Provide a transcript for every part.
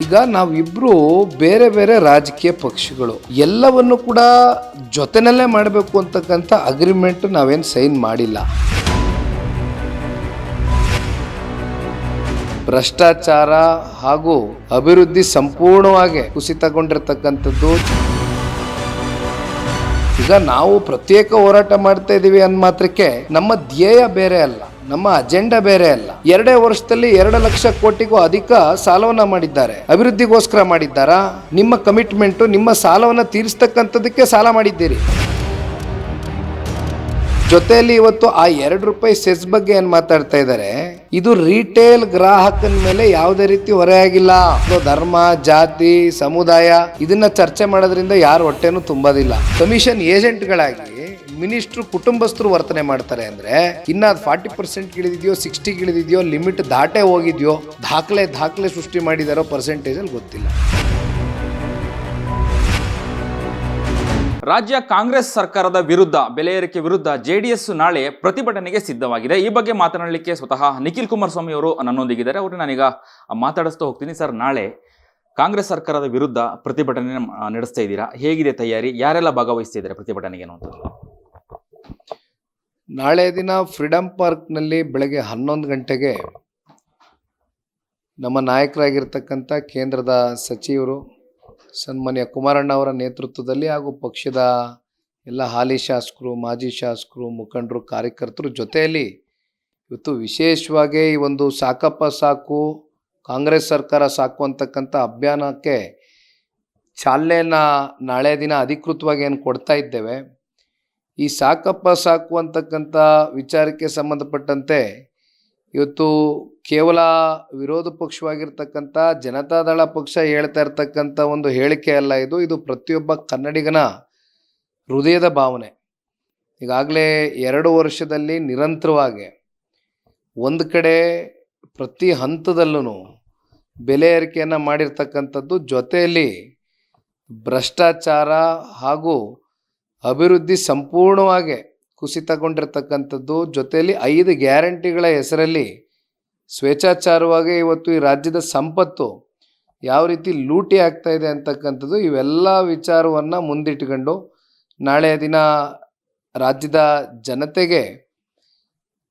ಈಗ ನಾವಿಬ್ರು ಬೇರೆ ಬೇರೆ ರಾಜಕೀಯ ಪಕ್ಷಗಳು ಎಲ್ಲವನ್ನು ಕೂಡ ಜೊತೆನಲ್ಲೇ ಮಾಡಬೇಕು ಅಂತಕ್ಕಂಥ ಅಗ್ರಿಮೆಂಟ್ ನಾವೇನು ಸೈನ್ ಮಾಡಿಲ್ಲ. ಭ್ರಷ್ಟಾಚಾರ ಹಾಗೂ ಅಭಿವೃದ್ಧಿ ಸಂಪೂರ್ಣವಾಗಿ ಕುಸಿತಗೊಂಡಿರ್ತಕ್ಕಂಥದ್ದು. ಈಗ ನಾವು ಪ್ರತ್ಯೇಕ ಹೋರಾಟ ಮಾಡ್ತಾ ಇದೀವಿ ಅಂದ ಮಾತ್ರಕ್ಕೆ ನಮ್ಮ ಧ್ಯೇಯ ಬೇರೆ ಅಲ್ಲ, ನಮ್ಮ ಅಜೆಂಡಾ ಬೇರೆ ಅಲ್ಲ. 2 ವರ್ಷದಲ್ಲಿ 2 ಲಕ್ಷ ಕೋಟಿಗೂ ಅಧಿಕ ಸಾಲವನ್ನ ಮಾಡಿದ್ದಾರೆ. ಅಭಿವೃದ್ಧಿಗೋಸ್ಕರ ಮಾಡಿದ್ದಾರಾ? ನಿಮ್ಮ ಕಮಿಟ್ಮೆಂಟ್, ನಿಮ್ಮ ಸಾಲವನ್ನ ತೀರಿಸ್ತಕ್ಕಂಥದಕ್ಕೆ ಸಾಲ ಮಾಡಿದ್ದೀರಿ. ಜೊತೆಯಲ್ಲಿ ಇವತ್ತು ಆ 2 ರೂಪಾಯಿ ಸೆಸ್ ಬಗ್ಗೆ ಏನ್ ಮಾತಾಡ್ತಾ ಇದ್ದಾರೆ, ಇದು ರಿಟೇಲ್ ಗ್ರಾಹಕನ ಮೇಲೆ ಯಾವುದೇ ರೀತಿ ಹೊರೆಯಾಗಿಲ್ಲ. ಧರ್ಮ, ಜಾತಿ, ಸಮುದಾಯ ಇದನ್ನ ಚರ್ಚೆ ಮಾಡೋದ್ರಿಂದ ಯಾರು ಹೊಟ್ಟೆನೂ ತುಂಬೋದಿಲ್ಲ. ಕಮಿಷನ್ ಏಜೆಂಟ್ಗಳಾಗಿ ಮಿನಿಸ್ಟ್ರು ಕುಟುಂಬಸ್ಥರು ವರ್ತನೆ ಮಾಡ್ತಾರೆ ಅಂದ್ರೆ ಇನ್ನ ಅದು 40% ಇಳಿದಿದೆಯೋ 60 ಇಳಿದಿದೆಯೋ ಲಿಮಿಟ್ ದಾಟೇ ಹೋಗಿದೆಯೋ ದಾಖಲೆ ಸೃಷ್ಟಿ ಮಾಡಿದಾರೋ ಪರ್ಸೆಂಟೇಜ್ ಅಲ್ಲಿ ಗೊತ್ತಿಲ್ಲ. ರಾಜ್ಯ ಕಾಂಗ್ರೆಸ್ ಸರ್ಕಾರದ ವಿರುದ್ಧ, ಬೆಲೆ ಏರಿಕೆ ವಿರುದ್ಧ ಜೆಡಿಎಸ್ ನಾಳೆ ಪ್ರತಿಭಟನೆಗೆ ಸಿದ್ಧವಾಗಿದೆ. ಈ ಬಗ್ಗೆ ಮಾತನಾಡಲಿಕ್ಕೆ ಸ್ವತಃ ನಿಖಿಲ್ ಕುಮಾರಸ್ವಾಮಿ ಅವರು ನನ್ನೊಂದಿಗಿದ್ದಾರೆ. ಅವರು ನಾನೀಗ ಮಾತಾಡಿಸ್ತಾ ಹೋಗ್ತೀನಿ. ಸರ್, ನಾಳೆ ಕಾಂಗ್ರೆಸ್ ಸರ್ಕಾರದ ವಿರುದ್ಧ ಪ್ರತಿಭಟನೆ ನಡೆಸ್ತಾ ಇದ್ದೀರಾ, ಹೇಗಿದೆ ತಯಾರಿ? ಯಾರೆಲ್ಲ ಭಾಗವಹಿಸ್ತಿದ್ದಾರೆ ಪ್ರತಿಭಟನೆಗೆ ಅನ್ನುವಂಥದ್ದು? ನಾಳೆ ದಿನ ಫ್ರೀಡಂ ಪಾರ್ಕ್ನಲ್ಲಿ ಬೆಳಗ್ಗೆ 11 ಗಂಟೆಗೆ ನಮ್ಮ ನಾಯಕರಾಗಿರ್ತಕ್ಕಂಥ ಕೇಂದ್ರದ ಸಚಿವರು ಸನ್ಮಾನ್ಯ ಕುಮಾರಣ್ಣ ಅವರ ನೇತೃತ್ವದಲ್ಲಿ ಹಾಗೂ ಪಕ್ಷದ ಎಲ್ಲ ಹಾಲಿ ಶಾಸಕರು, ಮಾಜಿ ಶಾಸಕರು, ಮುಖಂಡರು, ಕಾರ್ಯಕರ್ತರು ಜೊತೆಯಲ್ಲಿ ಇವತ್ತು ವಿಶೇಷವಾಗಿ ಈ ಒಂದು ಸಾಕಪ್ಪ ಸಾಕು, ಕಾಂಗ್ರೆಸ್ ಸರ್ಕಾರ ಸಾಕು ಅಂತಕ್ಕಂಥ ಅಭಿಯಾನಕ್ಕೆ ಚಾಲನೆಯನ್ನು ನಾಳೆ ದಿನ ಅಧಿಕೃತವಾಗಿ ಏನು ಕೊಡ್ತಾ ಇದ್ದೇವೆ. ಈ ಸಾಕಪ್ಪ ಸಾಕು ಅಂತಕ್ಕಂಥ ವಿಚಾರಕ್ಕೆ ಸಂಬಂಧಪಟ್ಟಂತೆ ಇವತ್ತು ಕೇವಲ ವಿರೋಧ ಪಕ್ಷವಾಗಿರ್ತಕ್ಕಂಥ ಜನತಾದಳ ಪಕ್ಷ ಹೇಳ್ತಾ ಇರ್ತಕ್ಕಂಥ ಒಂದು ಹೇಳಿಕೆ ಅಲ್ಲ, ಇದು ಪ್ರತಿಯೊಬ್ಬ ಕನ್ನಡಿಗನ ಹೃದಯದ ಭಾವನೆ. ಈಗಾಗಲೇ 2 ವರ್ಷದಲ್ಲಿ ನಿರಂತರವಾಗಿ ಒಂದು ಕಡೆ ಪ್ರತಿ ಹಂತದಲ್ಲೂ ಬೆಲೆ ಏರಿಕೆಯನ್ನು ಮಾಡಿರ್ತಕ್ಕಂಥದ್ದು, ಜೊತೆಯಲ್ಲಿ ಭ್ರಷ್ಟಾಚಾರ ಹಾಗೂ ಅಭಿವೃದ್ಧಿ ಸಂಪೂರ್ಣವಾಗಿ ಕುಸಿತಗೊಂಡಿರ್ತಕ್ಕಂಥದ್ದು, ಜೊತೆಯಲ್ಲಿ 5 ಗ್ಯಾರಂಟಿಗಳ ಹೆಸರಲ್ಲಿ ಸ್ವೇಚ್ಛಾಚಾರವಾಗಿ ಇವತ್ತು ಈ ರಾಜ್ಯದ ಸಂಪತ್ತು ಯಾವ ರೀತಿ ಲೂಟಿ ಆಗ್ತಾ ಇದೆ ಅಂತಕ್ಕಂಥದ್ದು, ಇವೆಲ್ಲ ವಿಚಾರವನ್ನು ಮುಂದಿಟ್ಟುಕೊಂಡು ನಾಳೆ ದಿನ ರಾಜ್ಯದ ಜನತೆಗೆ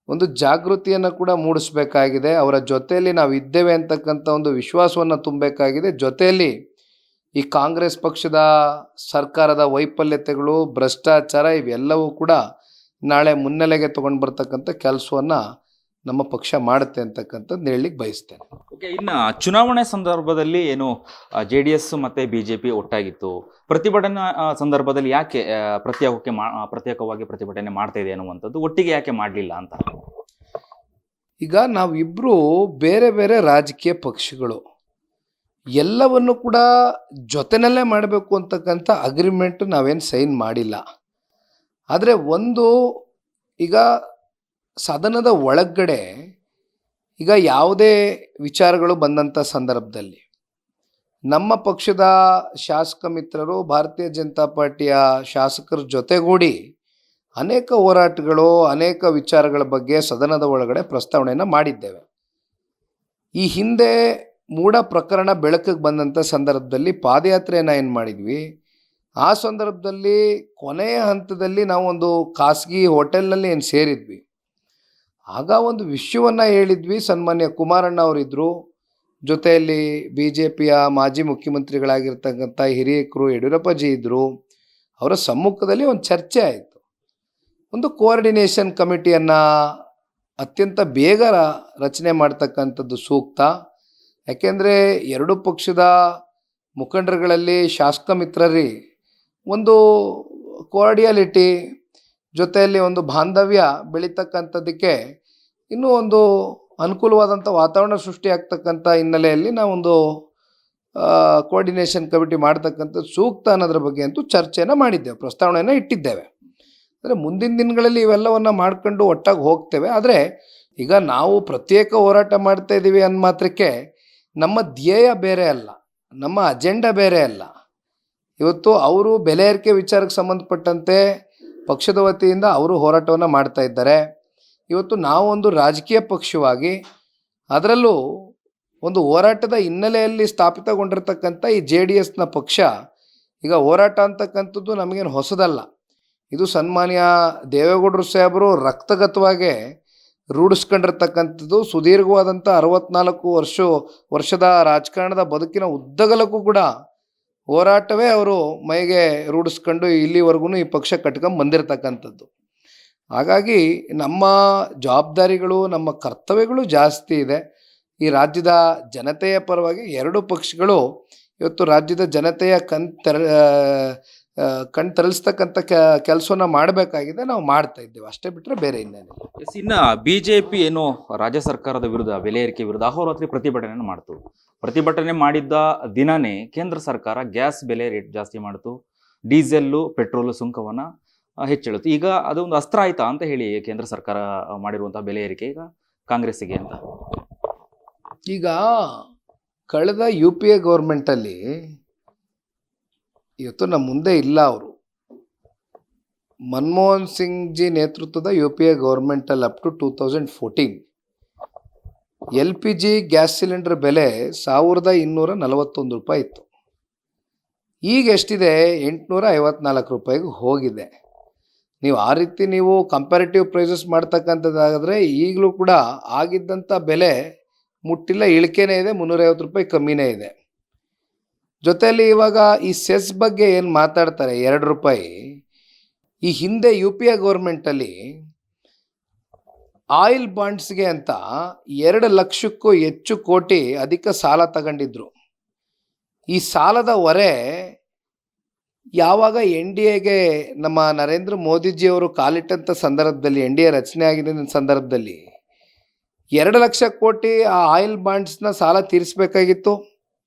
ಒಂದು ಜಾಗೃತಿಯನ್ನು ಕೂಡ ಮೂಡಿಸಬೇಕಾಗಿದೆ. ಅವರ ಜೊತೆಯಲ್ಲಿ ನಾವು ಇದ್ದೇವೆ ಅಂತಕ್ಕಂಥ ಒಂದು ವಿಶ್ವಾಸವನ್ನು ತುಂಬಬೇಕಾಗಿದೆ. ಜೊತೆಯಲ್ಲಿ ಈ ಕಾಂಗ್ರೆಸ್ ಪಕ್ಷದ ಸರ್ಕಾರದ ವೈಫಲ್ಯತೆಗಳು, ಭ್ರಷ್ಟಾಚಾರ ಇವೆಲ್ಲವೂ ಕೂಡ ನಾಳೆ ಮುನ್ನೆಲೆಗೆ ತೊಗೊಂಡು ಬರ್ತಕ್ಕಂಥ ಕೆಲಸವನ್ನು ನಮ್ಮ ಪಕ್ಷ ಮಾಡುತ್ತೆ ಅಂತಕ್ಕಂಥದ್ದು ಹೇಳಲಿಕ್ಕೆ ಬಯಸ್ತೇನೆ. ಓಕೆ, ಇನ್ನು ಚುನಾವಣೆ ಸಂದರ್ಭದಲ್ಲಿ ಏನು JDS ಮತ್ತು BJP ಒಟ್ಟಾಗಿತ್ತು, ಪ್ರತಿಭಟನೆ ಸಂದರ್ಭದಲ್ಲಿ ಯಾಕೆ ಪ್ರತ್ಯೇಕವಾಗಿ ಪ್ರತಿಭಟನೆ ಮಾಡ್ತಾ ಇದೆ ಅನ್ನುವಂಥದ್ದು, ಒಟ್ಟಿಗೆ ಯಾಕೆ ಮಾಡಲಿಲ್ಲ ಅಂತ? ಈಗ ನಾವಿಬ್ಬರು ಬೇರೆ ಬೇರೆ ರಾಜಕೀಯ ಪಕ್ಷಗಳು ಎಲ್ಲವನ್ನು ಕೂಡ ಜೊತೆನಲ್ಲೇ ಮಾಡಬೇಕು ಅಂತಕ್ಕಂಥ ಅಗ್ರಿಮೆಂಟ್ ನಾವೇನು ಸೈನ್ ಮಾಡಿಲ್ಲ. ಆದರೆ ಈಗ ಸದನದ ಒಳಗಡೆ ಈಗ ಯಾವುದೇ ವಿಚಾರಗಳು ಬಂದಂಥ ಸಂದರ್ಭದಲ್ಲಿ ನಮ್ಮ ಪಕ್ಷದ ಶಾಸಕ ಮಿತ್ರರು, ಭಾರತೀಯ ಜನತಾ ಪಾರ್ಟಿಯ ಶಾಸಕರ ಜೊತೆಗೂಡಿ ಅನೇಕ ಹೋರಾಟಗಳು, ಅನೇಕ ವಿಚಾರಗಳ ಬಗ್ಗೆ ಸದನದ ಒಳಗಡೆ ಪ್ರಸ್ತಾವನೆಯನ್ನು ಮಾಡಿದ್ದೇವೆ. ಈ ಹಿಂದೆ ಮೂಢ ಪ್ರಕರಣ ಬೆಳಕಿಗೆ ಬಂದಂಥ ಸಂದರ್ಭದಲ್ಲಿ ಪಾದಯಾತ್ರೆಯನ್ನು ಏನು ಮಾಡಿದ್ವಿ, ಆ ಸಂದರ್ಭದಲ್ಲಿ ಕೊನೆಯ ಹಂತದಲ್ಲಿ ನಾವು ಒಂದು ಖಾಸಗಿ ಹೋಟೆಲ್ನಲ್ಲಿ ಏನು ಸೇರಿದ್ವಿ. ಆಗ ಒಂದು ವಿಷಯವನ್ನು ಹೇಳಿದ್ವಿ. ಸನ್ಮಾನ್ಯ ಕುಮಾರಣ್ಣ ಅವರಿದ್ದರು, ಜೊತೆಯಲ್ಲಿ BJPಯ ಮಾಜಿ ಮುಖ್ಯಮಂತ್ರಿಗಳಾಗಿರ್ತಕ್ಕಂಥ ಹಿರಿಯಕರು ಯಡಿಯೂರಪ್ಪಜಿ ಇದ್ದರು. ಅವರ ಸಮ್ಮುಖದಲ್ಲಿ ಒಂದು ಚರ್ಚೆ ಆಯಿತು. ಒಂದು ಕೋಆರ್ಡಿನೇಷನ್ ಕಮಿಟಿಯನ್ನು ಅತ್ಯಂತ ಬೇಗ ರಚನೆ ಮಾಡ್ತಕ್ಕಂಥದ್ದು ಸೂಕ್ತ. ಯಾಕೆಂದರೆ 2 ಪಕ್ಷದ ಮುಖಂಡರುಗಳಲ್ಲಿ ಶಾಸಕ ಮಿತ್ರರಿ ಒಂದು ಕೋಆರ್ಡಿಯಾಲಿಟಿ, ಜೊತೆಯಲ್ಲಿ ಒಂದು ಬಾಂಧವ್ಯ ಬೆಳೀತಕ್ಕಂಥದ್ದಕ್ಕೆ ಇನ್ನೂ ಒಂದು ಅನುಕೂಲವಾದಂಥ ವಾತಾವರಣ ಸೃಷ್ಟಿಯಾಗ್ತಕ್ಕಂಥ ಹಿನ್ನೆಲೆಯಲ್ಲಿ ನಾವೊಂದು ಕೋಆರ್ಡಿನೇಷನ್ ಕಮಿಟಿ ಮಾಡ್ತಕ್ಕಂಥದ್ದು ಸೂಕ್ತ ಅನ್ನೋದ್ರ ಬಗ್ಗೆ ಅಂತೂ ಚರ್ಚೆಯನ್ನು ಮಾಡಿದ್ದೇವೆ, ಪ್ರಸ್ತಾವನೆಯನ್ನು ಇಟ್ಟಿದ್ದೇವೆ. ಅಂದರೆ ಮುಂದಿನ ದಿನಗಳಲ್ಲಿ ಇವೆಲ್ಲವನ್ನು ಮಾಡ್ಕೊಂಡು ಒಟ್ಟಾಗಿ ಹೋಗ್ತೇವೆ. ಆದರೆ ಈಗ ನಾವು ಪ್ರತ್ಯೇಕ ಹೋರಾಟ ಮಾಡ್ತಾ ಇದ್ದೀವಿ ಅಂದ ಮಾತ್ರಕ್ಕೆ ನಮ್ಮ ಧ್ಯೇಯ ಬೇರೆ ಅಲ್ಲ, ನಮ್ಮ ಅಜೆಂಡಾ ಬೇರೆ ಅಲ್ಲ. ಇವತ್ತು ಅವರು ಬೆಲೆ ಏರಿಕೆ ವಿಚಾರಕ್ಕೆ ಸಂಬಂಧಪಟ್ಟಂತೆ ಪಕ್ಷದ ವತಿಯಿಂದ ಅವರು ಹೋರಾಟವನ್ನು ಮಾಡ್ತಾ ಇದ್ದಾರೆ. ಇವತ್ತು ನಾವೊಂದು ರಾಜಕೀಯ ಪಕ್ಷವಾಗಿ, ಅದರಲ್ಲೂ ಒಂದು ಹೋರಾಟದ ಹಿನ್ನೆಲೆಯಲ್ಲಿ ಸ್ಥಾಪಿತಗೊಂಡಿರ್ತಕ್ಕಂಥ ಈ JDSನ ಪಕ್ಷ ಈಗ ಹೋರಾಟ ಅಂತಕ್ಕಂಥದ್ದು ನಮಗೇನು ಹೊಸದಲ್ಲ. ಇದು ಸನ್ಮಾನ್ಯ ದೇವೇಗೌಡರು ಸಾಹೇಬರು ರಕ್ತಗತವಾಗಿ ರೂಢಿಸ್ಕೊಂಡಿರ್ತಕ್ಕಂಥದ್ದು. ಸುದೀರ್ಘವಾದಂಥ 64 ವರ್ಷದ ರಾಜಕಾರಣದ ಬದುಕಿನ ಉದ್ದಗಲಕ್ಕೂ ಕೂಡ ಹೋರಾಟವೇ ಅವರು ಮೈಗೆ ರೂಢಿಸ್ಕೊಂಡು ಇಲ್ಲಿವರೆಗೂ ಈ ಪಕ್ಷ ಕಟ್ಕೊಂಡು ಬಂದಿರತಕ್ಕಂಥದ್ದು. ಹಾಗಾಗಿ ನಮ್ಮ ಜವಾಬ್ದಾರಿಗಳು, ನಮ್ಮ ಕರ್ತವ್ಯಗಳು ಜಾಸ್ತಿ ಇದೆ. ಈ ರಾಜ್ಯದ ಜನತೆಯ ಪರವಾಗಿ ಎರಡೂ ಪಕ್ಷಗಳು ಇವತ್ತು ರಾಜ್ಯದ ಜನತೆಯ ಕಣ್ ತೆರಳಿಸ್ತಕ್ಕಂಥ ಕೆಲಸವನ್ನು ಮಾಡಬೇಕಾಗಿದೆ. ನಾವು ಮಾಡ್ತಾ ಇದ್ದೇವೆ, ಅಷ್ಟೇ ಬಿಟ್ಟರೆ ಬೇರೆ ಇನ್ನೇನಿಲ್ಲ. ಇನ್ನು ಬಿಜೆಪಿ ಏನು ರಾಜ್ಯ ಸರ್ಕಾರದ ವಿರುದ್ಧ, ಬೆಲೆ ಏರಿಕೆ ವಿರುದ್ಧ ಅಹೋರಾತ್ರಿ ಪ್ರತಿಭಟನೆಯನ್ನು ಮಾಡ್ತು. ಪ್ರತಿಭಟನೆ ಮಾಡಿದ್ದ ದಿನನೇ ಕೇಂದ್ರ ಸರ್ಕಾರ ಗ್ಯಾಸ್ ಬೆಲೆ ರೇಟ್ ಜಾಸ್ತಿ ಮಾಡ್ತು, ಡೀಸೆಲ್ಲು ಪೆಟ್ರೋಲು ಸುಂಕವನ್ನು ಹೆಚ್ಚಿಳುತ್ತೆ. ಈಗ ಅದೊಂದು ಅಸ್ತ್ರ ಆಯ್ತಾ ಅಂತ ಹೇಳಿ ಕೇಂದ್ರ ಸರ್ಕಾರ ಮಾಡಿರುವಂತಹ ಬೆಲೆ ಏರಿಕೆ ಈಗ ಕಾಂಗ್ರೆಸ್ಸಿಗೆ ಅಂತ. ಈಗ ಕಳೆದ UPA ಗೌರ್ಮೆಂಟಲ್ಲಿ ಇವತ್ತು ನಮ್ಮ ಮುಂದೆ ಇಲ್ಲ. ಅವರು ಮನಮೋಹನ್ ಸಿಂಗ್ ಜಿ ನೇತೃತ್ವದ UPA ಗೌರ್ಮೆಂಟಲ್ಲಿ up to 2014 LPG gas cylinder ಬೆಲೆ 1241 ರೂಪಾಯಿ ಇತ್ತು. ಈಗ ಎಷ್ಟಿದೆ? 854 ರೂಪಾಯಿಗೆ ಹೋಗಿದೆ. ನೀವು ಆ ರೀತಿ ನೀವು ಕಂಪ್ಯಾರಿಟಿವ್ ಪ್ರೈಸಸ್ ಮಾಡ್ತಕ್ಕಂಥದ್ದಾದರೆ ಈಗಲೂ ಕೂಡ ಆಗಿದ್ದಂಥ ಬೆಲೆ ಮುಟ್ಟಿಲ್ಲ, ಇಳಿಕೆನೇ ಇದೆ, 350 ರೂಪಾಯಿ ಕಮ್ಮಿನೇ ಇದೆ. ಜೊತೆಯಲ್ಲಿ ಇವಾಗ ಈ ಸೆಸ್ ಬಗ್ಗೆ ಏನು ಮಾತಾಡ್ತಾರೆ, 2 ರೂಪಾಯಿ. ಈ ಹಿಂದೆ UPA ಗೌರ್ಮೆಂಟಲ್ಲಿ ಆಯಿಲ್ ಬಾಂಡ್ಸ್ಗೆ ಅಂತ 2 ಲಕ್ಷಕ್ಕೂ ಹೆಚ್ಚು ಕೋಟಿ ಅಧಿಕ ಸಾಲ ತಗೊಂಡಿದ್ರು. ಈ ಸಾಲದ ಹೊರೆ ಯಾವಾಗ NDAಗೆ ನಮ್ಮ ನರೇಂದ್ರ ಮೋದಿಜಿಯವರು ಕಾಲಿಟ್ಟಂಥ ಸಂದರ್ಭದಲ್ಲಿ, NDA ರಚನೆ ಆಗಿದ್ದ ಸಂದರ್ಭದಲ್ಲಿ 2 ಲಕ್ಷ ಕೋಟಿ ಆ ಆಯಿಲ್ ಬಾಂಡ್ಸ್ನ ಸಾಲ ತೀರಿಸಬೇಕಾಗಿತ್ತು.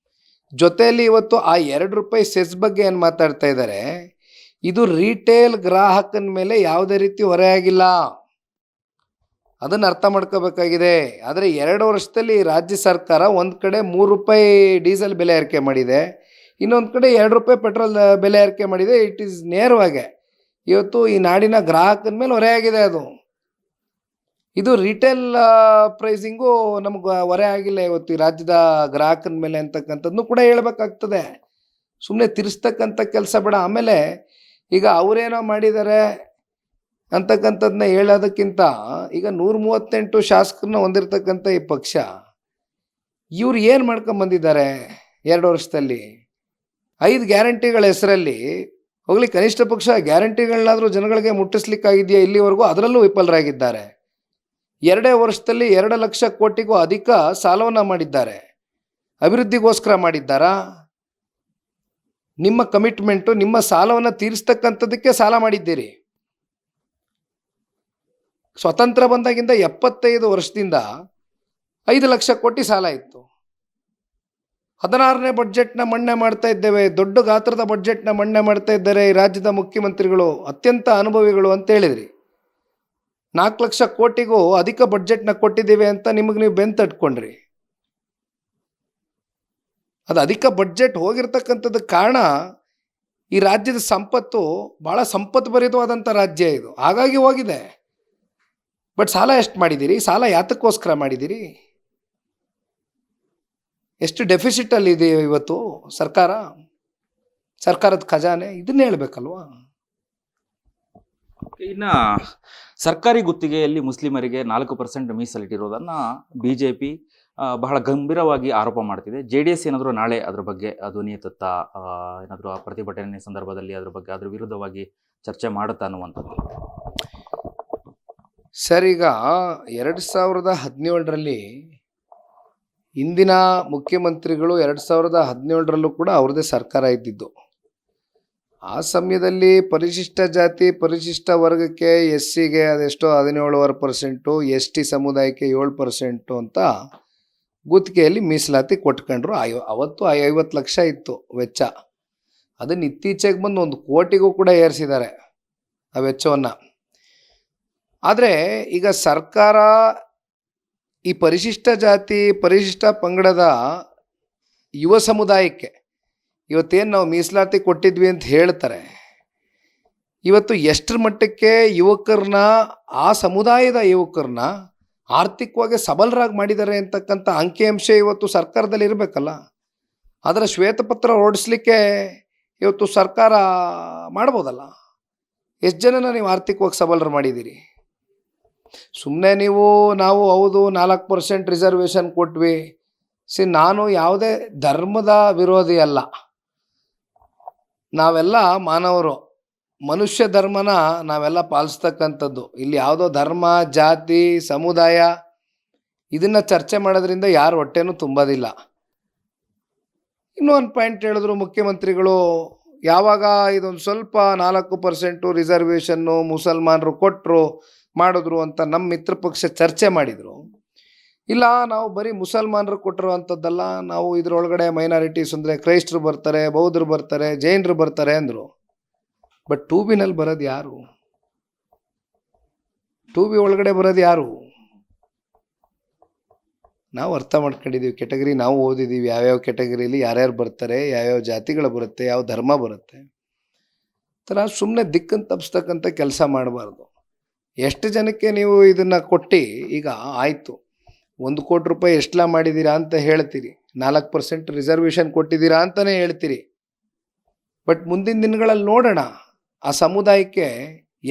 ಜೊತೆಯಲ್ಲಿ ಇವತ್ತು ಆ 2 ರೂಪಾಯಿ ಸೆಸ್ ಬಗ್ಗೆ ಏನು ಮಾತಾಡ್ತಾ ಇದ್ದಾರೆ, ಇದು ರಿಟೇಲ್ ಗ್ರಾಹಕನ ಮೇಲೆ ಯಾವುದೇ ರೀತಿ ಹೊರೆ ಆಗಿಲ್ಲ. ಅದನ್ನು ಅರ್ಥ ಮಾಡ್ಕೋಬೇಕಾಗಿದೆ. ಆದರೆ 2 ವರ್ಷದಲ್ಲಿ ರಾಜ್ಯ ಸರ್ಕಾರ ಒಂದು ಕಡೆ 3 ರೂಪಾಯಿ ಡೀಸೆಲ್ ಬೆಲೆ ಏರಿಕೆ ಮಾಡಿದೆ, ಇನ್ನೊಂದು ಕಡೆ 2 ರೂಪಾಯಿ ಪೆಟ್ರೋಲ್ ಬೆಲೆ ಏರಿಕೆ ಮಾಡಿದೆ. ಇಟ್ ಈಸ್ ನೇರವಾಗಿ ಇವತ್ತು ಈ ನಾಡಿನ ಗ್ರಾಹಕನ ಮೇಲೆ ಹೊರೆ ಆಗಿದೆ. ಇದು ರಿಟೇಲ್ ಪ್ರೈಸಿಂಗು ನಮ್ಗೆ ಹೊರೆ ಆಗಿಲ್ಲ ಇವತ್ತು ಈ ರಾಜ್ಯದ ಗ್ರಾಹಕನ ಮೇಲೆ ಅಂತಕ್ಕಂಥದ್ದನ್ನು ಕೂಡ ಹೇಳಬೇಕಾಗ್ತದೆ. ಸುಮ್ಮನೆ ತಿರ್ಸ್ತಕ್ಕಂಥ ಕೆಲಸ ಬೇಡ. ಆಮೇಲೆ ಈಗ ಅವರೇನೋ ಮಾಡಿದ್ದಾರೆ ಅಂತಕ್ಕಂಥದ್ದನ್ನ ಹೇಳೋದಕ್ಕಿಂತ ಈಗ 138 ಶಾಸಕರನ್ನ ಹೊಂದಿರತಕ್ಕಂಥ ಈ ಪಕ್ಷ ಇವ್ರು ಏನು ಮಾಡ್ಕೊಂಬಂದಿದ್ದಾರೆ 2 ವರ್ಷದಲ್ಲಿ? 5 ಗ್ಯಾರಂಟಿಗಳ ಹೆಸರಲ್ಲಿ ಹೋಗಲಿ, ಕನಿಷ್ಠ ಪಕ್ಷ ಗ್ಯಾರಂಟಿಗಳನ್ನಾದರೂ ಜನಗಳಿಗೆ ಮುಟ್ಟಿಸ್ಲಿಕ್ಕಾಗಿದೆಯಾ ಇಲ್ಲಿವರೆಗೂ? ಅದರಲ್ಲೂ ವಿಫಲರಾಗಿದ್ದಾರೆ. 2 ವರ್ಷದಲ್ಲಿ 2 ಲಕ್ಷ ಕೋಟಿಗೂ ಅಧಿಕ ಸಾಲವನ್ನು ಮಾಡಿದ್ದಾರೆ. ಅಭಿವೃದ್ಧಿಗೋಸ್ಕರ ಮಾಡಿದ್ದಾರಾ? ನಿಮ್ಮ ಕಮಿಟ್ಮೆಂಟು, ನಿಮ್ಮ ಸಾಲವನ್ನು ತೀರಿಸ್ತಕ್ಕಂಥದ್ದಕ್ಕೆ ಸಾಲ ಮಾಡಿದ್ದೀರಿ. ಸ್ವತಂತ್ರ ಬಂದಾಗಿಂದ 75 ವರ್ಷದಿಂದ 5 ಲಕ್ಷ ಕೋಟಿ ಸಾಲ ಇತ್ತು. 16ನೇ ಬಡ್ಜೆಟ್ನ ಮಂಡನೆ ಮಾಡ್ತಾ ಇದ್ದೇವೆ, ದೊಡ್ಡ ಗಾತ್ರದ ಬಡ್ಜೆಟ್ನ ಮಂಡನೆ ಮಾಡ್ತಾ ಇದ್ದಾರೆ ಈ ರಾಜ್ಯದ ಮುಖ್ಯಮಂತ್ರಿಗಳು, ಅತ್ಯಂತ ಅನುಭವಿಗಳು ಅಂತ ಹೇಳಿದ್ರಿ. 4 ಲಕ್ಷ ಕೋಟಿಗೂ ಅಧಿಕ ಬಡ್ಜೆಟ್ನ ಕೊಟ್ಟಿದ್ದೀವಿ ಅಂತ ನಿಮಗೆ ನೀವು ಬೆನ್ನು ತಟ್ಕೊಂಡ್ರಿ. ಅದು ಅಧಿಕ ಬಡ್ಜೆಟ್ ಹೋಗಿರ್ತಕ್ಕಂಥದ್ದು ಕಾರಣ ಈ ರಾಜ್ಯದ ಸಂಪತ್ತು ಭಾಳ ಸಂಪತ್ಭರಿತವಾದಂಥ ರಾಜ್ಯ ಇದು, ಹಾಗಾಗಿ ಹೋಗಿದೆ. ಬಟ್ ಸಾಲ ಎಷ್ಟು ಮಾಡಿದ್ದೀರಿ? ಸಾಲ ಯಾತಕ್ಕೋಸ್ಕರ ಮಾಡಿದ್ದೀರಿ? ಎಷ್ಟು ಡೆಫಿಸಿಟಲ್ಲಿ ಇದೆ ಇವತ್ತು ಸರ್ಕಾರದ ಖಜಾನೆ? ಇದನ್ನೇ ಹೇಳಬೇಕಲ್ವಾ. ಇನ್ನು ಸರ್ಕಾರಿ ಗುತ್ತಿಗೆಯಲ್ಲಿ ಮುಸ್ಲಿಮರಿಗೆ 4% ಮೀಸಲಿಟ್ಟಿರೋದನ್ನು BJP ಬಹಳ ಗಂಭೀರವಾಗಿ ಆರೋಪ ಮಾಡ್ತಿದೆ. JDS ಏನಾದರೂ ನಾಳೆ ಅದ್ರ ಬಗ್ಗೆ ಧ್ವನಿ ಎತ್ತುತ್ತಾ, ಏನಾದರೂ ಆ ಪ್ರತಿಭಟನೆ ಸಂದರ್ಭದಲ್ಲಿ ಅದ್ರ ಬಗ್ಗೆ ಅದ್ರ ವಿರುದ್ಧವಾಗಿ ಚರ್ಚೆ ಮಾಡುತ್ತಾ ಅನ್ನುವಂಥದ್ದು? ಸರ್, ಈಗ 2017ರಲ್ಲಿ ಇಂದಿನ ಮುಖ್ಯಮಂತ್ರಿಗಳು 2017ರಲ್ಲೂ ಕೂಡ ಅವ್ರದ್ದೇ ಸರ್ಕಾರ ಇದ್ದಿದ್ದು. ಆ ಸಮಯದಲ್ಲಿ ಪರಿಶಿಷ್ಟ ಜಾತಿ ಪರಿಶಿಷ್ಟ ವರ್ಗಕ್ಕೆ SCಗೆ ಅದೆಷ್ಟೋ 17.5%, ST ಸಮುದಾಯಕ್ಕೆ 7% ಅಂತ ಗುತ್ತಿಗೆಯಲ್ಲಿ ಮೀಸಲಾತಿ ಕೊಟ್ಕೊಂಡ್ರು. ಅವತ್ತು 50 ಲಕ್ಷ ಇತ್ತು ವೆಚ್ಚ. ಅದನ್ನು ಇತ್ತೀಚೆಗೆ ಬಂದು 1 ಕೋಟಿಗೂ ಕೂಡ ಏರಿಸಿದ್ದಾರೆ ಆ ವೆಚ್ಚವನ್ನು. ಆದರೆ ಈಗ ಸರ್ಕಾರ ಈ ಪರಿಶಿಷ್ಟ ಜಾತಿ ಪರಿಶಿಷ್ಟ ಪಂಗಡದ ಯುವ ಸಮುದಾಯಕ್ಕೆ ಇವತ್ತೇನು ನಾವು ಮೀಸಲಾತಿ ಕೊಟ್ಟಿದ್ವಿ ಅಂತ ಹೇಳ್ತಾರೆ, ಇವತ್ತು ಎಷ್ಟರ ಮಟ್ಟಕ್ಕೆ ಯುವಕರನ್ನ, ಆ ಸಮುದಾಯದ ಯುವಕರನ್ನ ಆರ್ಥಿಕವಾಗಿ ಸಬಲರಾಗಿ ಮಾಡಿದ್ದಾರೆ ಅಂತಕ್ಕಂಥ ಅಂಕಿಅಂಶ ಇವತ್ತು ಸರ್ಕಾರದಲ್ಲಿ ಇರಬೇಕಲ್ಲ. ಅದರ ಶ್ವೇತಪತ್ರ ಹೊರಡಿಸ್ಲಿಕ್ಕೆ ಇವತ್ತು ಸರ್ಕಾರ ಮಾಡ್ಬೋದಲ್ಲ. ಎಷ್ಟು ಜನನ ನೀವು ಆರ್ಥಿಕವಾಗಿ ಸಬಲರು ಮಾಡಿದ್ದೀರಿ? ಸುಮ್ಮನೆ ನಾವು ಹೌದು 4% ರಿಸರ್ವೇಷನ್ ಕೊಟ್ವಿ. ನಾನು ಯಾವುದೇ ಧರ್ಮದ ವಿರೋಧಿ ಅಲ್ಲ. ನಾವೆಲ್ಲ ಮಾನವರು, ಮನುಷ್ಯ ಧರ್ಮನ ನಾವೆಲ್ಲ ಪಾಲಿಸ್ತಕ್ಕಂಥದ್ದು. ಇಲ್ಲಿ ಯಾವುದೋ ಧರ್ಮ, ಜಾತಿ, ಸಮುದಾಯ ಇದನ್ನು ಚರ್ಚೆ ಮಾಡೋದ್ರಿಂದ ಯಾರು ಹೊಟ್ಟೆನೂ ತುಂಬೋದಿಲ್ಲ. ಇನ್ನೂ ಒಂದು ಪಾಯಿಂಟ್ ಹೇಳಿದ್ರು ಮುಖ್ಯಮಂತ್ರಿಗಳು, ಯಾವಾಗ ಇದೊಂದು ಸ್ವಲ್ಪ 4% ರಿಸರ್ವೇಷನ್ನು ಮುಸಲ್ಮಾನರು ಕೊಟ್ಟರು ಮಾಡಿದ್ರು ಅಂತ ನಮ್ಮ ಮಿತ್ರ ಪಕ್ಷ ಚರ್ಚೆ ಮಾಡಿದರು. ಇಲ್ಲ, ನಾವು ಬರೀ ಮುಸಲ್ಮಾನರು ಕೊಟ್ಟಿರುವಂಥದ್ದಲ್ಲ, ನಾವು ಇದರೊಳಗಡೆ ಮೈನಾರಿಟೀಸ್ ಅಂದರೆ ಕ್ರೈಸ್ತರು ಬರ್ತಾರೆ, ಬೌದ್ಧರು ಬರ್ತಾರೆ, ಜೈನರು ಬರ್ತಾರೆ ಅಂದರು. ಬಟ್ 2Bನಲ್ಲಿ ಬರೋದು ಯಾರು? 2B ಒಳಗಡೆ ಬರೋದು ಯಾರು? ನಾವು ಅರ್ಥ ಮಾಡ್ಕೊಂಡಿದ್ದೀವಿ. ಕೆಟಗರಿ ನಾವು ಓದಿದ್ದೀವಿ, ಯಾವ್ಯಾವ ಕೆಟಗರಿಲಿ ಯಾರ್ಯಾರು ಬರ್ತಾರೆ, ಯಾವ್ಯಾವ ಜಾತಿಗಳು ಬರುತ್ತೆ, ಯಾವ ಧರ್ಮ ಬರುತ್ತೆ. ಥರ ಸುಮ್ಮನೆ ದಿಕ್ಕನ್ನು ತಪ್ಪಿಸ್ತಕ್ಕಂಥ ಕೆಲಸ ಮಾಡಬಾರ್ದು. ಎಷ್ಟು ಜನಕ್ಕೆ ನೀವು ಇದನ್ನು ಕೊಟ್ಟು, ಈಗ ಆಯಿತು 1 ಕೋಟಿ ರೂಪಾಯಿ ಎಷ್ಟೆಲ್ಲ ಮಾಡಿದ್ದೀರಾ ಅಂತ ಹೇಳ್ತೀರಿ, 4% ರಿಸರ್ವೇಷನ್ ಕೊಟ್ಟಿದ್ದೀರಾ ಅಂತಲೇ ಹೇಳ್ತೀರಿ. ಬಟ್ ಮುಂದಿನ ದಿನಗಳಲ್ಲಿ ನೋಡೋಣ ಆ ಸಮುದಾಯಕ್ಕೆ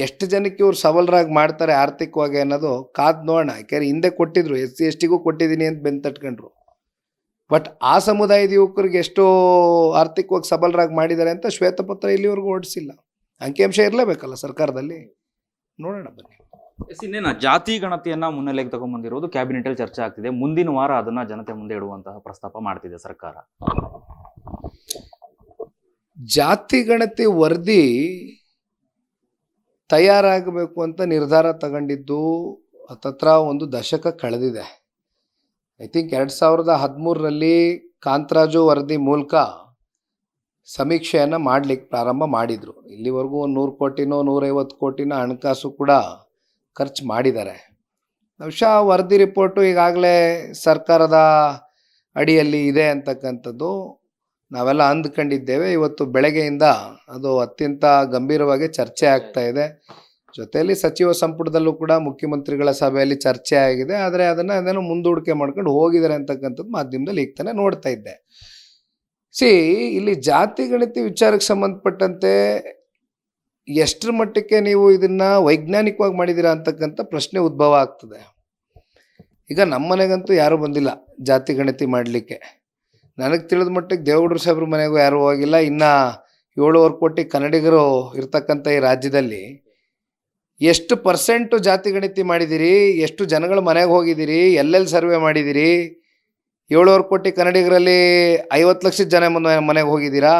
ಎಷ್ಟು ಜನಕ್ಕೆ ಇವ್ರು ಸಬಲರಾಗಿ ಮಾಡ್ತಾರೆ ಆರ್ಥಿಕವಾಗಿ ಅನ್ನೋದು ಕಾದು ನೋಡೋಣ. ಯಾಕೆಂದರೆ ಹಿಂದೆ ಕೊಟ್ಟಿದ್ರು, SC/STಗೂ ಕೊಟ್ಟಿದ್ದೀನಿ ಅಂತ ಬೆನ್ನು ತಟ್ಕೊಂಡ್ರು. ಬಟ್ ಆ ಸಮುದಾಯದ ಯುವಕರಿಗೆ ಎಷ್ಟು ಆರ್ಥಿಕವಾಗಿ ಸಬಲರಾಗಿ ಮಾಡಿದ್ದಾರೆ ಅಂತ ಶ್ವೇತಪತ್ರ ಇಲ್ಲಿವರೆಗೂ ಹೊರಡಿಸಿಲ್ಲ. ಅಂಕಿಅಂಶ ಇರಲೇಬೇಕಲ್ಲ ಸರ್ಕಾರದಲ್ಲಿ. ನೋಡೋಣ ಬನ್ನಿ. ಇನ್ನೇನು ಜಾತಿ ಗಣತಿಯನ್ನ ಮುನ್ನೆಲೆಗೆ ತಗೊಂಡ್ಬಂದಿರೋದು ಕ್ಯಾಬಿನೆಟಲ್ಲಿ ಚರ್ಚೆ ಆಗ್ತಿದೆ. ಮುಂದಿನ ವಾರ ಅದನ್ನ ಜನತೆ ಮುಂದೆ ಇಡುವಂತಹ ಪ್ರಸ್ತಾಪ ಮಾಡ್ತಿದೆ ಸರ್ಕಾರ. ಜಾತಿ ಗಣತಿ ವರದಿ ತಯಾರಾಗಬೇಕು ಅಂತ ನಿರ್ಧಾರ ತಗೊಂಡಿದ್ದು ಹತ್ತತ್ರ 1 ದಶಕ ಕಳೆದಿದೆ. ಐ ಥಿಂಕ್ 2013ರಲ್ಲಿ ಕಾಂತರಾಜು ವರದಿ ಮೂಲಕ ಸಮೀಕ್ಷೆಯನ್ನು ಮಾಡಲಿಕ್ಕೆ ಪ್ರಾರಂಭ ಮಾಡಿದರು. ಇಲ್ಲಿವರೆಗೂ 100 ಕೋಟಿನೋ 150 ಕೋಟಿನ ಹಣಕಾಸು ಕೂಡ ಖರ್ಚು ಮಾಡಿದ್ದಾರೆ. ಬಹುಶಃ ವರದಿ ರಿಪೋರ್ಟು ಈಗಾಗಲೇ ಸರ್ಕಾರದ ಅಡಿಯಲ್ಲಿ ಇದೆ ಅಂತಕ್ಕಂಥದ್ದು ನಾವೆಲ್ಲ ಅಂದ್ಕೊಂಡಿದ್ದೇವೆ. ಇವತ್ತು ಬೆಳಗ್ಗೆಯಿಂದ ಅದು ಅತ್ಯಂತ ಗಂಭೀರವಾಗಿ ಚರ್ಚೆ ಆಗ್ತಾ ಇದೆ. ಜೊತೆಯಲ್ಲಿ ಸಚಿವ ಸಂಪುಟದಲ್ಲೂ ಕೂಡ ಮುಖ್ಯಮಂತ್ರಿಗಳ ಸಭೆಯಲ್ಲಿ ಚರ್ಚೆ ಆಗಿದೆ. ಆದರೆ ಅದನ್ನು ಮುಂದೂಡಿಕೆ ಮಾಡ್ಕೊಂಡು ಹೋಗಿದ್ದಾರೆ ಅಂತಕ್ಕಂಥದ್ದು ಮಾಧ್ಯಮದಲ್ಲಿ ಈಗ ತಾನೇ ನೋಡ್ತಾ ಇದ್ದೆ. ಇಲ್ಲಿ ಜಾತಿ ಗಣತಿ ವಿಚಾರಕ್ಕೆ ಸಂಬಂಧಪಟ್ಟಂತೆ ಎಷ್ಟರ ಮಟ್ಟಕ್ಕೆ ನೀವು ಇದನ್ನು ವೈಜ್ಞಾನಿಕವಾಗಿ ಮಾಡಿದ್ದೀರಾ ಅಂತಕ್ಕಂಥ ಪ್ರಶ್ನೆ ಉದ್ಭವ ಆಗ್ತದೆ. ಈಗ ನಮ್ಮ ಮನೆಗಂತೂ ಯಾರೂ ಬಂದಿಲ್ಲ ಜಾತಿ ಗಣತಿ ಮಾಡಲಿಕ್ಕೆ. ನನಗೆ ತಿಳಿದ ಮಟ್ಟಿಗೆ ದೇವೇಗೌಡರು ಸಾಹೇಬ್ರ ಮನೆಗೂ ಯಾರೂ ಹೋಗಿಲ್ಲ. ಇನ್ನು 7.5 ಕೋಟಿ ಕನ್ನಡಿಗರು ಇರ್ತಕ್ಕಂಥ ಈ ರಾಜ್ಯದಲ್ಲಿ ಎಷ್ಟು % ಜಾತಿ ಗಣತಿ ಮಾಡಿದ್ದೀರಿ, ಎಷ್ಟು ಜನಗಳ ಮನೆಗೆ ಹೋಗಿದ್ದೀರಿ, ಎಲ್ಲೆಲ್ಲಿ ಸರ್ವೆ ಮಾಡಿದ್ದೀರಿ? 7.5 ಕೋಟಿ ಕನ್ನಡಿಗರಲ್ಲಿ 50 ಲಕ್ಷದ ಜನ ಮನೆಗೆ ಹೋಗಿದ್ದೀರಾ?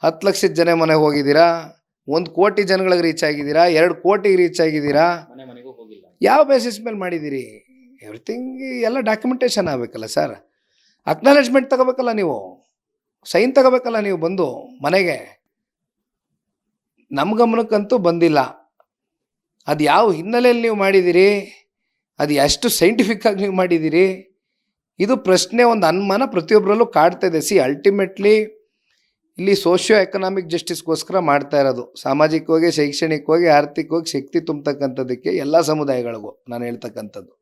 10 ಲಕ್ಷದ ಜನ ಮನೆಗೆ ಹೋಗಿದ್ದೀರಾ? 1 ಕೋಟಿ ಜನಗಳಿಗೆ ರೀಚ್ ಆಗಿದ್ದೀರಾ? 2 ಕೋಟಿಗೆ ರೀಚ್ ಆಗಿದ್ದೀರಾ? ಯಾವ ಬೇಸಿಸ್ ಮೇಲೆ ಮಾಡಿದ್ದೀರಿ? ಎವ್ರಿಥಿಂಗ್ ಎಲ್ಲ ಡಾಕ್ಯುಮೆಂಟೇಷನ್ ಆಗಬೇಕಲ್ಲ ಸರ್. ಅಕ್ನಾಲೆಜ್ಮೆಂಟ್ ತಗೋಬೇಕಲ್ಲ, ನೀವು ಸೈನ್ ತಗೋಬೇಕಲ್ಲ ನೀವು ಬಂದು ಮನೆಗೆ. ನಮ್ಮ ಗಮನಕ್ಕಂತೂ ಬಂದಿಲ್ಲ. ಅದು ಯಾವ ಹಿನ್ನೆಲೆಯಲ್ಲಿ ನೀವು ಮಾಡಿದ್ದೀರಿ, ಅದು ಎಷ್ಟು ಸೈಂಟಿಫಿಕ್ಕಾಗಿ ನೀವು ಮಾಡಿದ್ದೀರಿ, ಇದು ಪ್ರಶ್ನೆ, ಒಂದು ಅನುಮಾನ ಪ್ರತಿಯೊಬ್ಬರಲ್ಲೂ ಕಾಡ್ತಾ ಇದೆ. ಅಲ್ಟಿಮೇಟ್ಲಿ ಇಲ್ಲಿ ಸೋಷಿಯೋ ಎಕನಾಮಿಕ್ ಜಸ್ಟಿಸ್ಗೋಸ್ಕರ ಮಾಡ್ತಾ ಇರೋದು. ಸಾಮಾಜಿಕವಾಗಿ, ಶೈಕ್ಷಣಿಕವಾಗಿ, ಆರ್ಥಿಕವಾಗಿ ಶಕ್ತಿ ತುಂಬತಕ್ಕಂಥದ್ದಕ್ಕೆ ಎಲ್ಲ ಸಮುದಾಯಗಳಿಗೂ ನಾನು ಹೇಳ್ತಕ್ಕಂಥದ್ದು.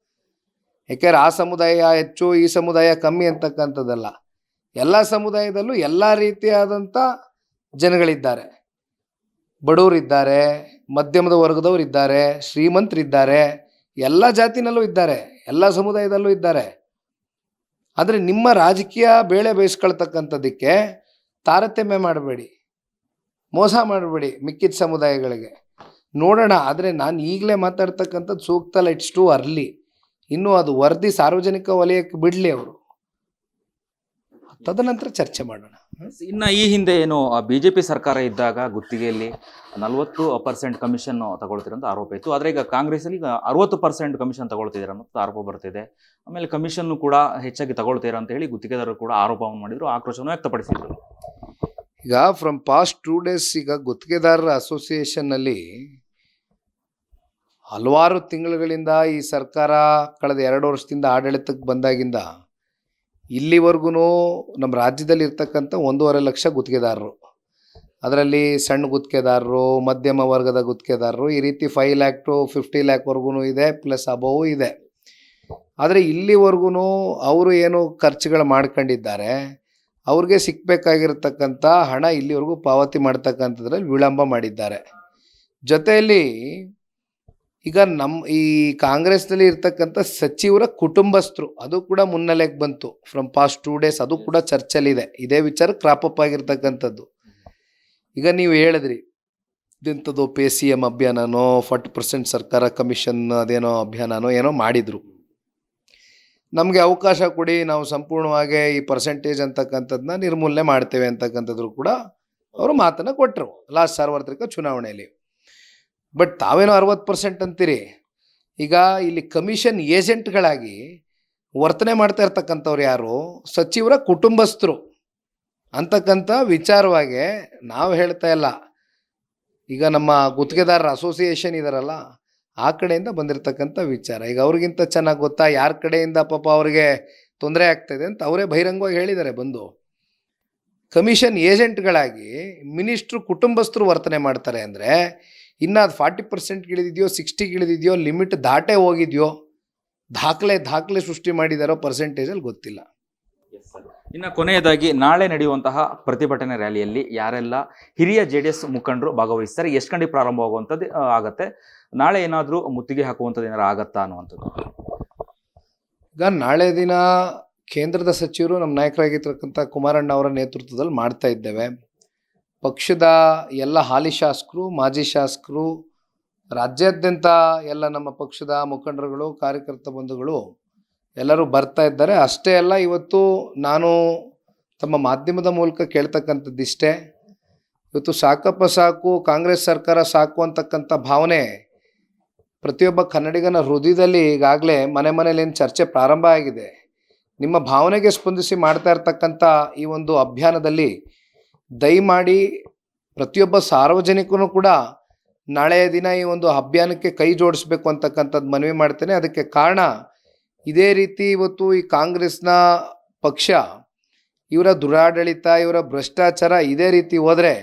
ಯಾಕೆಂದರೆ ಆ ಸಮುದಾಯ ಹೆಚ್ಚು, ಈ ಸಮುದಾಯ ಕಮ್ಮಿ ಅಂತಕ್ಕಂಥದ್ದಲ್ಲ. ಎಲ್ಲ ಸಮುದಾಯದಲ್ಲೂ ಎಲ್ಲ ರೀತಿಯಾದಂಥ ಜನಗಳಿದ್ದಾರೆ. ಬಡವರಿದ್ದಾರೆ, ಮಧ್ಯಮದ ವರ್ಗದವರಿದ್ದಾರೆ, ಶ್ರೀಮಂತರಿದ್ದಾರೆ, ಎಲ್ಲ ಜಾತಿನಲ್ಲೂ ಇದ್ದಾರೆ, ಎಲ್ಲ ಸಮುದಾಯದಲ್ಲೂ ಇದ್ದಾರೆ. ಆದರೆ ನಿಮ್ಮ ರಾಜಕೀಯ ಬೇಳೆ ಬೇಯಿಸ್ಕೊಳ್ತಕ್ಕಂಥದ್ದಕ್ಕೆ ತಾರತಮ್ಯ ಮಾಡಬೇಡಿ, ಮೋಸ ಮಾಡಬೇಡಿ ಮಿಕ್ಕಿದ ಸಮುದಾಯಗಳಿಗೆ. ನೋಡೋಣ. ಆದರೆ ನಾನು ಈಗಲೇ ಮಾತಾಡ್ತಕ್ಕಂಥದ್ದು ಸೂಕ್ತ ಅಲ್ಲ, ಇಟ್ಸ್ ಟು ಅರ್ಲಿ. ಇನ್ನೂ ಅದು ವರದಿ ಸಾರ್ವಜನಿಕ ವಲಯಕ್ಕೆ ಬಿಡಲಿ ಅವರು, ತದನಂತರ ಚರ್ಚೆ ಮಾಡೋಣ. ಇನ್ನು ಈ ಹಿಂದೆ ಏನು BJP ಸರ್ಕಾರ ಇದ್ದಾಗ ಗುತ್ತಿಗೆಯಲ್ಲಿ 40% ಕಮಿಷನ್ ತಗೊಳ್ತಿರೋಂಥ ಆರೋಪ ಇತ್ತು. ಆದರೆ ಈಗ ಕಾಂಗ್ರೆಸ್ಸಲ್ಲಿ ಈಗ 60% ಕಮಿಷನ್ ತಗೊಳ್ತಿದ್ದೀರ ಅನ್ನೋದು ಆರೋಪ ಬರ್ತಿದೆ. ಆಮೇಲೆ ಕಮಿಷನ್ನು ಕೂಡ ಹೆಚ್ಚಾಗಿ ತಗೊಳ್ತೀರಾ ಅಂತ ಹೇಳಿ ಗುತ್ತಿಗೆದಾರರು ಕೂಡ ಆರೋಪವನ್ನು ಮಾಡಿದರು, ಆಕ್ರೋಶವನ್ನು ವ್ಯಕ್ತಪಡಿಸಿದರು. ಈಗ ಫ್ರಮ್ ಪಾಸ್ಟ್ 2 days ಈಗ ಗುತ್ತಿಗೆದಾರರ ಅಸೋಸಿಯೇಷನ್ನಲ್ಲಿ ಹಲವಾರು ತಿಂಗಳುಗಳಿಂದ ಈ ಸರ್ಕಾರ ಕಳೆದ 2 ವರ್ಷದಿಂದ ಆಡಳಿತಕ್ಕೆ ಬಂದಾಗಿಂದ ಇಲ್ಲಿವರೆಗೂ ನಮ್ಮ ರಾಜ್ಯದಲ್ಲಿ ಇರ್ತಕ್ಕಂಥ 1.5 ಲಕ್ಷ ಗುತ್ತಿಗೆದಾರರು, ಅದರಲ್ಲಿ ಸಣ್ಣ ಗುತ್ತಿಗೆದಾರರು, ಮಧ್ಯಮ ವರ್ಗದ ಗುತ್ತಿಗೆದಾರರು, ಈ ರೀತಿ 5 lakh to 50 lakh ವರೆಗೂ ಇದೆ, ಪ್ಲಸ್ ಅಬೋವ್ ಇದೆ. ಆದರೆ ಇಲ್ಲಿವರೆಗೂ ಅವರು ಏನು ಖರ್ಚುಗಳು ಮಾಡ್ಕೊಂಡಿದ್ದಾರೆ, ಅವ್ರಿಗೆ ಸಿಕ್ಕಬೇಕಾಗಿರ್ತಕ್ಕಂಥ ಹಣ ಇಲ್ಲಿವರೆಗೂ ಪಾವತಿ ಮಾಡ್ತಕ್ಕಂಥದ್ರಲ್ಲಿ ವಿಳಂಬ ಮಾಡಿದ್ದಾರೆ. ಜೊತೆಯಲ್ಲಿ ಈಗ ಈ ಕಾಂಗ್ರೆಸ್ನಲ್ಲಿ ಇರ್ತಕ್ಕಂಥ ಸಚಿವರ ಕುಟುಂಬಸ್ಥರು ಅದು ಕೂಡ ಮುನ್ನೆಲೆಗೆ ಬಂತು ಫ್ರಮ್ ಪಾಸ್ಟ್ 2 days. ಅದು ಕೂಡ ಚರ್ಚೆಲಿದೆ, ಇದೇ ವಿಚಾರ ಕ್ರಾಪಪ್ ಆಗಿರ್ತಕ್ಕಂಥದ್ದು. ಈಗ ನೀವು ಹೇಳಿದ್ರಿ ಇದೆಂಥದ್ದು PCM ಅಭಿಯಾನನೋ 40% ಸರ್ಕಾರ ಕಮಿಷನ್ ಅದೇನೋ ಅಭಿಯಾನನೋ ಏನೋ ಮಾಡಿದರು. ನಮಗೆ ಅವಕಾಶ ಕೊಡಿ, ನಾವು ಸಂಪೂರ್ಣವಾಗಿ ಈ ಪರ್ಸೆಂಟೇಜ್ ಅಂತಕ್ಕಂಥದ್ದನ್ನ ನಿರ್ಮೂಲನೆ ಮಾಡ್ತೇವೆ ಅಂತಕ್ಕಂಥದ್ರು ಕೂಡ ಅವರು ಮಾತನ್ನು ಕೊಟ್ಟರು ಲಾಸ್ಟ್ ಸಾರ್ವತ್ರಿಕ ಚುನಾವಣೆಯಲ್ಲಿ. ಬಟ್ ತಾವೇನೋ 60% ಅಂತೀರಿ. ಈಗ ಇಲ್ಲಿ ಕಮಿಷನ್ ಏಜೆಂಟ್ಗಳಾಗಿ ವರ್ತನೆ ಮಾಡ್ತಾ ಇರ್ತಕ್ಕಂಥವ್ರು ಯಾರು? ಸಚಿವರ ಕುಟುಂಬಸ್ಥರು ಅಂತಕ್ಕಂಥ ವಿಚಾರವಾಗಿ ನಾವು ಹೇಳ್ತಾ ಇಲ್ಲ. ಈಗ ನಮ್ಮ ಗುತ್ತಿಗೆದಾರರ ಅಸೋಸಿಯೇಷನ್ ಇದಾರಲ್ಲ, ಆ ಕಡೆಯಿಂದ ಬಂದಿರತಕ್ಕಂಥ ವಿಚಾರ. ಈಗ ಅವ್ರಿಗಿಂತ ಚೆನ್ನಾಗಿ ಗೊತ್ತಾ ಯಾರ ಕಡೆಯಿಂದ ಪಾಪ ಅವ್ರಿಗೆ ತೊಂದರೆ ಆಗ್ತಾಯಿದೆ ಅಂತ ಅವರೇ ಬಹಿರಂಗವಾಗಿ ಹೇಳಿದ್ದಾರೆ ಬಂದು. ಕಮಿಷನ್ ಏಜೆಂಟ್ಗಳಾಗಿ ಮಿನಿಸ್ಟ್ರು ಕುಟುಂಬಸ್ಥರು ವರ್ತನೆ ಮಾಡ್ತಾರೆ ಅಂದರೆ ಇನ್ನು ಅದು 40% ಇಳಿದಿದೆಯೋ 60 ಇಳಿದಿದೆಯೋ, ಲಿಮಿಟ್ ದಾಟೇ ಹೋಗಿದೆಯೋ, ದಾಖಲೆ ಸೃಷ್ಟಿ ಮಾಡಿದಾರೋ ಪರ್ಸೆಂಟೇಜಲ್ಲಿ ಗೊತ್ತಿಲ್ಲ. ಇನ್ನು ಕೊನೆಯದಾಗಿ ನಾಳೆ ನಡೆಯುವಂತಹ ಪ್ರತಿಭಟನೆ ರ್ಯಾಲಿಯಲ್ಲಿ ಯಾರೆಲ್ಲ ಹಿರಿಯ JDS ಮುಖಂಡರು ಭಾಗವಹಿಸ್ತಾರೆ, ಎಷ್ಟು ಗಂಟೆ ಪ್ರಾರಂಭವಾಗುವಂಥದ್ದು ಆಗತ್ತೆ, ನಾಳೆ ಏನಾದರೂ ಮುತ್ತಿಗೆ ಹಾಕುವಂಥದ್ದು ಏನಾರು ಆಗತ್ತಾ ಅನ್ನುವಂಥದ್ದು? ಈಗ ನಾಳೆ ದಿನ ಕೇಂದ್ರದ ಸಚಿವರು ನಮ್ಮ ನಾಯಕರಾಗಿರ್ತಕ್ಕಂಥ ಕುಮಾರಣ್ಣ ಅವರ ನೇತೃತ್ವದಲ್ಲಿ ಮಾಡ್ತಾ ಇದ್ದೇವೆ. ಪಕ್ಷದ ಎಲ್ಲ ಹಾಲಿ ಶಾಸಕರು, ಮಾಜಿ ಶಾಸಕರು, ರಾಜ್ಯಾದ್ಯಂತ ಎಲ್ಲ ನಮ್ಮ ಪಕ್ಷದ ಮುಖಂಡರುಗಳು, ಕಾರ್ಯಕರ್ತ ಬಂಧುಗಳು ಎಲ್ಲರೂ ಬರ್ತಾ ಇದ್ದಾರೆ. ಅಷ್ಟೇ ಅಲ್ಲ, ಇವತ್ತು ನಾನು ತಮ್ಮ ಮಾಧ್ಯಮದ ಮೂಲಕ ಕೇಳ್ತಕ್ಕಂಥದ್ದಿಷ್ಟೇ, ಇವತ್ತು ಸಾಕಪ್ಪ ಸಾಕು, ಕಾಂಗ್ರೆಸ್ ಸರ್ಕಾರ ಸಾಕು ಅಂತಕ್ಕಂಥ ಭಾವನೆ ಪ್ರತಿಯೊಬ್ಬ ಕನ್ನಡಿಗನ ಹೃದಯದಲ್ಲಿ ಈಗಾಗಲೇ ಮನೆಯಲ್ಲಿ ಚರ್ಚೆ ಪ್ರಾರಂಭ ಆಗಿದೆ. ನಿಮ್ಮ ಭಾವನೆಗೆ ಸ್ಪಂದಿಸಿ ಮಾಡ್ತಾ ಇರ್ತಕ್ಕಂಥ ಈ ಒಂದು ಅಭಿಯಾನದಲ್ಲಿ ದಯಮಾಡಿ ಪ್ರತಿಯೊಬ್ಬ ಸಾರ್ವಜನಿಕನೂ ಕೂಡ ನಾಳೆಯ ದಿನ ಈ ಒಂದು ಅಭಿಯಾನಕ್ಕೆ ಕೈ ಜೋಡಿಸ್ಬೇಕು ಅಂತಕ್ಕಂಥದ್ದು ಮನವಿ ಮಾಡ್ತೇನೆ. ಅದಕ್ಕೆ ಕಾರಣ ಇದೇ ರೀತಿ ಇವತ್ತು ಈ ಕಾಂಗ್ರೆಸ್ನ ಪಕ್ಷ, ಇವರ ದುರಾಡಳಿತ, ಇವರ ಭ್ರಷ್ಟಾಚಾರ ಇದೇ ರೀತಿ ಹೋದರೆ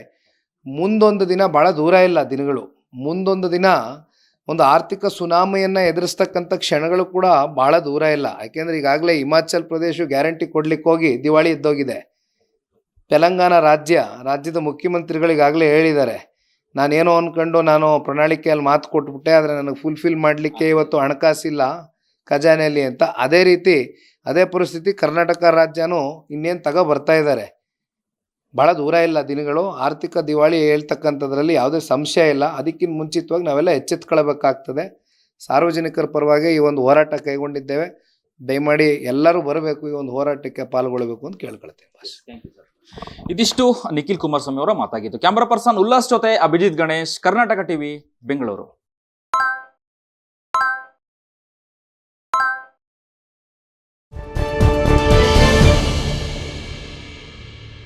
ಮುಂದೊಂದು ದಿನ ಭಾಳ ದೂರ ಇಲ್ಲ ದಿನಗಳು, ಮುಂದೊಂದು ದಿನ ಒಂದು ಆರ್ಥಿಕ ಸುನಾಮಿಯನ್ನು ಎದುರಿಸ್ತಕ್ಕಂಥ ಕ್ಷಣಗಳು ಕೂಡ ಭಾಳ ದೂರ ಇಲ್ಲ. ಯಾಕೆಂದರೆ ಈಗಾಗಲೇ ಹಿಮಾಚಲ್ ಪ್ರದೇಶ ಗ್ಯಾರಂಟಿ ಕೊಡ್ಲಿಕ್ಕೆ ಹೋಗಿ ದಿವಾಳಿ ಎದ್ದೋಗಿದೆ. ತೆಲಂಗಾಣ ರಾಜ್ಯದ ಮುಖ್ಯಮಂತ್ರಿಗಳಿಗಾಗಲೇ ಹೇಳಿದ್ದಾರೆ, ನಾನೇನೋ ಅಂದ್ಕೊಂಡು ನಾನು ಪ್ರಣಾಳಿಕೆಯಲ್ಲಿ ಮಾತು ಕೊಟ್ಬಿಟ್ಟೆ, ಆದರೆ ನನಗೆ ಫುಲ್ಫಿಲ್ ಮಾಡಲಿಕ್ಕೆ ಇವತ್ತು ಹಣಕಾಸಿಲ್ಲ ಖಜಾನೆಯಲ್ಲಿ ಅಂತ. ಅದೇ ರೀತಿ ಅದೇ ಪರಿಸ್ಥಿತಿ ಕರ್ನಾಟಕ ರಾಜ್ಯನೂ ಇನ್ನೇನು ಬರ್ತಾ ಇದ್ದಾರೆ. ಭಾಳ ದೂರ ಇಲ್ಲ ದಿನಗಳು, ಆರ್ಥಿಕ ದಿವಾಳಿ ಹೇಳ್ತಕ್ಕಂಥದ್ರಲ್ಲಿ ಯಾವುದೇ ಸಂಶಯ ಇಲ್ಲ. ಅದಕ್ಕಿಂತ ಮುಂಚಿತವಾಗಿ ನಾವೆಲ್ಲ ಎಚ್ಚೆತ್ಕೊಳ್ಬೇಕಾಗ್ತದೆ. ಸಾರ್ವಜನಿಕರ ಪರವಾಗಿ ಈ ಒಂದು ಹೋರಾಟ ಕೈಗೊಂಡಿದ್ದೇವೆ. ದಯಮಾಡಿ ಎಲ್ಲರೂ ಬರಬೇಕು, ಈ ಒಂದು ಹೋರಾಟಕ್ಕೆ ಪಾಲ್ಗೊಳ್ಳಬೇಕು ಅಂತ ಕೇಳ್ಕೊಳ್ತೇವೆ. ಇದಿಷ್ಟು ನಿಖಿಲ್ ಕುಮಾರಸ್ವಾಮಿ ಅವರ ಮಾತಾಗಿತ್ತು. ಕ್ಯಾಮರಾ ಪರ್ಸನ್ ಉಲ್ಲಾಸ್ ಜೊತೆ ಅಭಿಜಿತ್ ಗಣೇಶ್, ಕರ್ನಾಟಕ ಟಿವಿ, ಬೆಂಗಳೂರು.